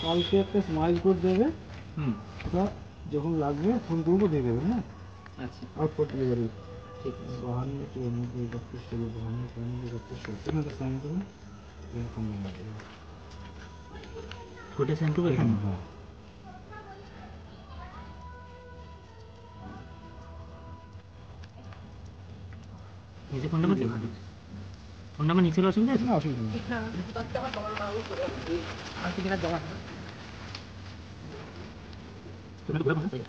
কালকে একটা smile code দেবে, ওটা যখন লাগবে ফোন তুলবো দিয়ে দেবে। হ্যাঁ আচ্ছা, আউটপুট ডেলিভারি। ঠিক আছে। 52 94 31 52 94 31 সাইন করুন, ফোন নাম্বার দেবেন। ফটো সেন্ড করবে? হ্যাঁ। এই যে ফোন নাম্বার দেবেন, ফোন নাম্বার নিচে অসুবিধা আছে? না অসুবিধা নেই। আর কি কিনা জমা তুমি ঘুরে বসে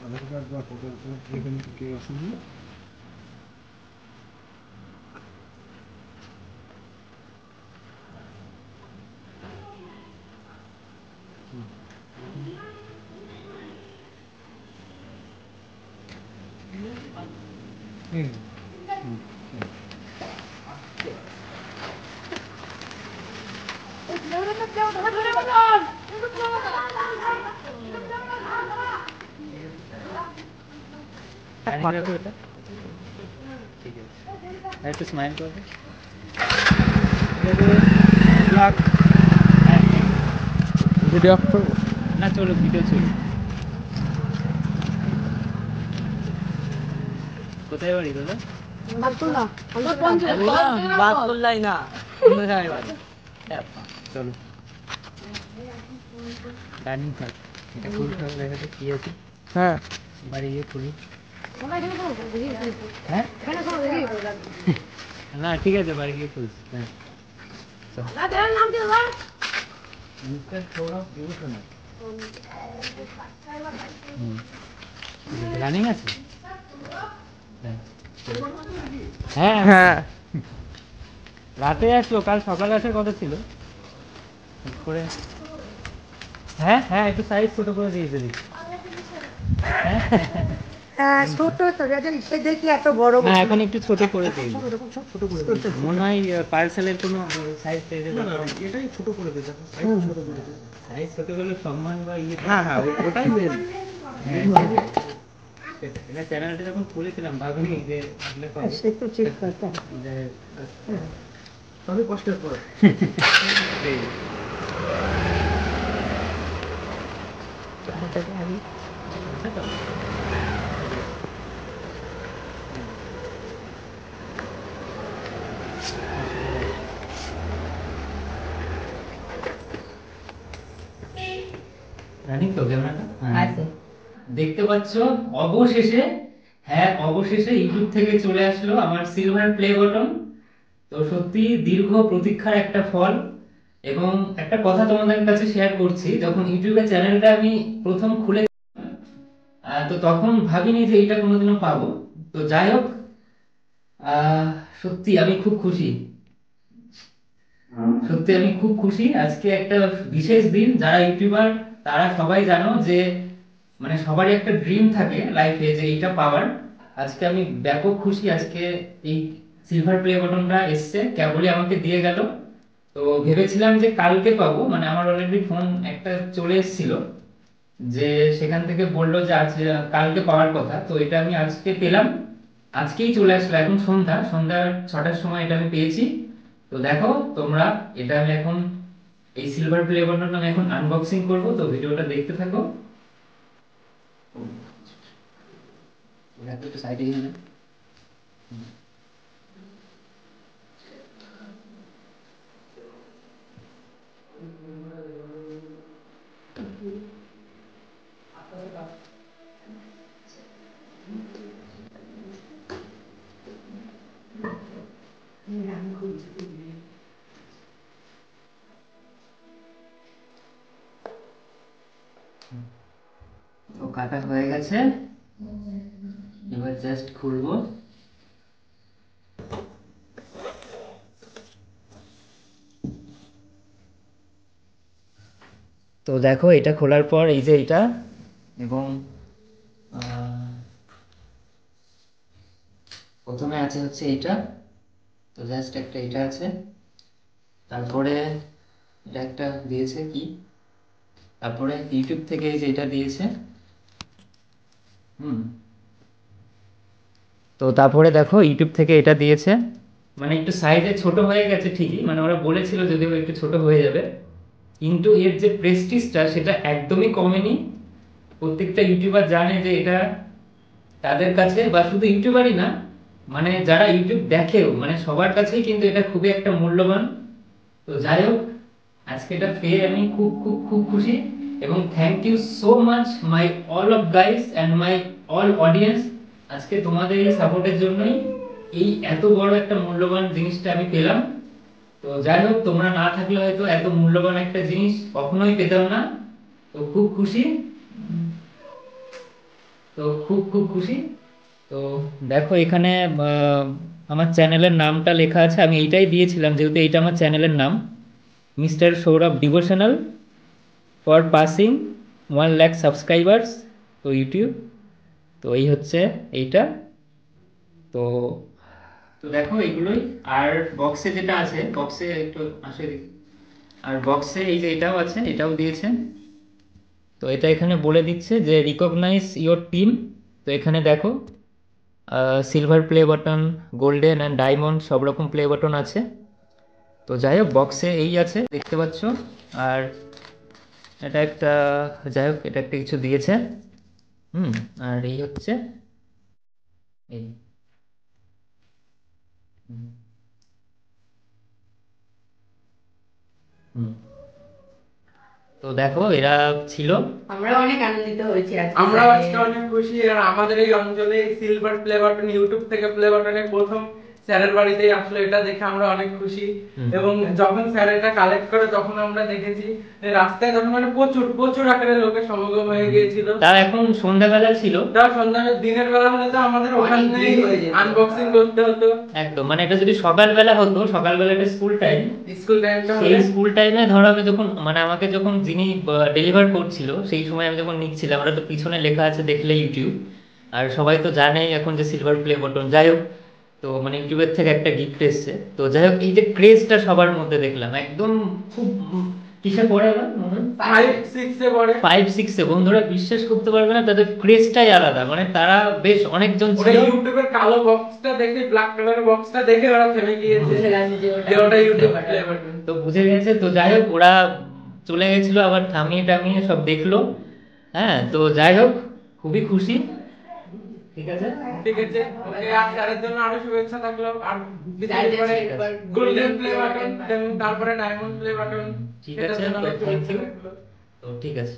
আধার কার্ড বা ফটো এখানে কি অসুবিধা? একটু স্মাইল করবে ভিডিও না, চলো ভিডিও চলো। কোথায় বাড়ি দাদা? চলো রানিং থাক, এটা ফুল খাওয়া দেখাতে কি আছে। হ্যাঁ বাড়ি গিয়ে খুলি। হ্যাঁ না ঠিক আছে, বাড়ি গিয়ে খুলছি। হ্যাঁ রানিং আছে। হ্যাঁ হ্যাঁ রাতে আসলো, কাল সকালে আসার কথা ছিল করে। হ্যাঁ হ্যাঁ একটু সাইজ ছোট করে দিয়েছে। হ্যাঁ ছোট তো দেখি এত বড় না, এখন একটু ছোট করে দিই। মনে হয় পার্সেলের কোনো সাইজ পেয়ে যাবে, এটাই ছোট করে দিই। সাইজ ছোট করে দিই, সাইজ ছোট করলে সম্মান বা ইয়ে। হ্যাঁ হ্যাঁ ওটাই মেন। এটা চ্যানেলটা যখন খুলেছিলাম ভাবিনি যে সে তো ঠিক কথা, তবে কষ্টের পর রানিং তো ক্যামেরাটা আছে দেখতে পাচ্ছ। অবশেষে, হ্যাঁ অবশেষে ইউটিউব থেকে চলে আসলো আমার সিলভার প্লে বাটন। তো সত্যি দীর্ঘ প্রতীক্ষার একটা ফল। এবং একটা কথা তোমাদের কাছে শেয়ার করছি, যখন ইউটিউবে চ্যানেলটা আমি প্রথম খুলে তো তখন ভাবিনি যে এটা কোনোদিনও পাবো। তো যাই হোক, সত্যি আমি খুব খুশি, সত্যি আমি খুব খুশি। আজকে একটা বিশেষ দিন। যারা ইউটিউবার তারা সবাই জানো যে মানে সবারই একটা ড্রিম থাকে লাইফে যে এইটা পাওয়ার। আজকে আমি ব্যাপক খুশি। আজকে এই সিলভার প্লে বাটনটা এসছে, কেবলই আমাকে দিয়ে গেল। তো ভেবেছিলাম যে কালকে পাবো, মানে আমার অলরেডি ফোন একটা চলে এসেছিল যে সেখান থেকে বললো যে আজ কালকে পাওয়ার কথা। তো এটা আমি আজকে পেলাম, আজকেই চলে আসলো। এখন সন্ধ্যা 6টার সময় এটা আমি পেয়েছি। তো দেখো তোমরা, এটা আমি এখন এই সিলভার প্লে বাটনটা আমি এখন আনবক্সিং করব। তো ভিডিওটা দেখতে থাকো। একটু সাইডে গিয়ে তো কাটা হয়ে গেছে, এবার জাস্ট খুলবো। তো দেখো এটা খোলার পর এই যে এটা, এবং প্রথমে আছে হচ্ছে এটা। তো জাস্ট একটা এটা আছে, তারপরে এটা একটা দিয়েছে কি, তারপরে ইউটিউব থেকে এই যে এটা দিয়েছে। তো তারপরে দেখো ইউটিউব থেকে এটা দিয়েছে। মানে একটু সাইজে ছোট হয়ে গেছে ঠিকই, মানে ওরা বলেছিল যদিও একটু ছোট হয়ে যাবে, কিন্তু এর যে প্রেস্টিজটা সেটা একদমই কমেনি। প্রত্যেকটা ইউটিউবার জানে যে এটা তাদের কাছে, বা শুধু ইউটিউবারই না, মানে যারা ইউটিউব দেখেও, মানে সবার কাছেই কিন্তু এটা খুবই একটা মূল্যবান। তো যাই হোক, আজকে এটা পেয়ে আমি খুব খুব খুব খুশি, এবং thank you so much my all of guys and my all audience. আজকে তোমাদের এই সাপোর্টের জন্যই এই এত বড় একটা মূল্যবান জিনিসটা আমি পেলাম। তো যাই হোক, তোমরা না থাকলে হয়তো এত মূল্যবান একটা জিনিস কখনোই পেতাম না। তো খুব খুশি, তো খুব খুব খুশি। তো দেখো এখানে আমার চ্যানেলের নামটা লেখা আছে, আমি এইটাই দিয়েছিলাম যেহেতু এইটা আমার চ্যানেলের নাম, mister Sourav devotional for passing 1 lakh subscribers. তো ইউটিউব, তো এই হচ্ছে এইটা। তো তো দেখো এগুলোই। আর বক্সে যেটা আছে, বক্সে একটু আসে দেখি, আর বক্সে এই যে এটাও আছে, এটাও দিয়েছে। তো এটা এখানে বলে দিচ্ছে যে রিকগনাইজ ইওর টিম। তো এখানে দেখো silver play button, golden and diamond সব রকম প্লে বাটন আছে। তো যাই হোক, বক্সে এই আছে দেখতে পাচ্ছ। আর এটা একটা, যাই হোক এটা একটা কিছু দিয়েছে। আর এই হচ্ছে এই, হুম, হুম। তো দেখো এরা ছিল, আমরা অনেক আনন্দিত হয়েছি আজকে। আমরা আজকে অনেক খুশি। আর আমাদের এই অঞ্চলে সিলভার প্লে বাটন, ইউটিউব থেকে প্লে বাটনের প্রথম স্যারের বাড়িতেই আসলে, এটা দেখে আমরা অনেক খুশি। এবং যখন স্যার এটা কালেক্ট করে তখন আমরা দেখেছি যে রাস্তায় তখন মানে প্রচুর প্রচুর আকারে লোকের সমাগম হয়ে গিয়েছিল। তার এখন সন্ধ্যাবেলা ছিল, তার সন্ধ্যা দিনের বেলা হলে তো আমাদের ওখানে আনবক্সিং করতে হতো একদম। মানে এটা যদি সকালবেলা হতো, সকালবেলা এটা স্কুল টাইম, স্কুল টাইমটা সেই স্কুল টাইমে ধরো আমি যখন, মানে আমাকে যখন যিনি ডেলিভার করছিল সেই সময় আমি যখন নিচ্ছিলাম, আমরা তো পিছনে লেখা আছে দেখলে ইউটিউব, আর সবাই তো জানেই এখন যে সিলভার প্লে বাটন। যাই হোক, তো মানে ইউটিউবের থেকে একটা গিফট এসছে। তো যাই হোক, এই যে ক্রেজটা সবার মধ্যে দেখলাম একদম খুব, কিসে পড়ে আবার 5-6 এ পড়ে, 5-6-এ, বন্ধুরা বিশ্বাস করতে পারবে না, তাদের ক্রেজটাই আলাদা। মানে তারা বেশ অনেকজন ওরা ছিল, ইউটিউবের কালো বক্সটা দেখে, ব্ল্যাক কালারের বক্সটা দেখে ওরা থেমে গিয়েছে যে ওটা ইউটিউব প্লে বাটন। তো বুঝে গেছে। তো যাই হোক, ওরা চলে গেছিল, আবার থামিয়ে টামিয়ে সব দেখলো। হ্যাঁ, তো যাই হোক, খুবই খুশি। ঠিক আছে, ঠিক আছে, ওকে। আর তার জন্য আরো শুভেচ্ছা থাকলো। আর বিশেষ করে গোল্ডেন প্লে বাটন, তারপরে ডায়মন্ড প্লে বাটন। ঠিক আছে, তো থ্যাংক ইউ। তো ঠিক আছে।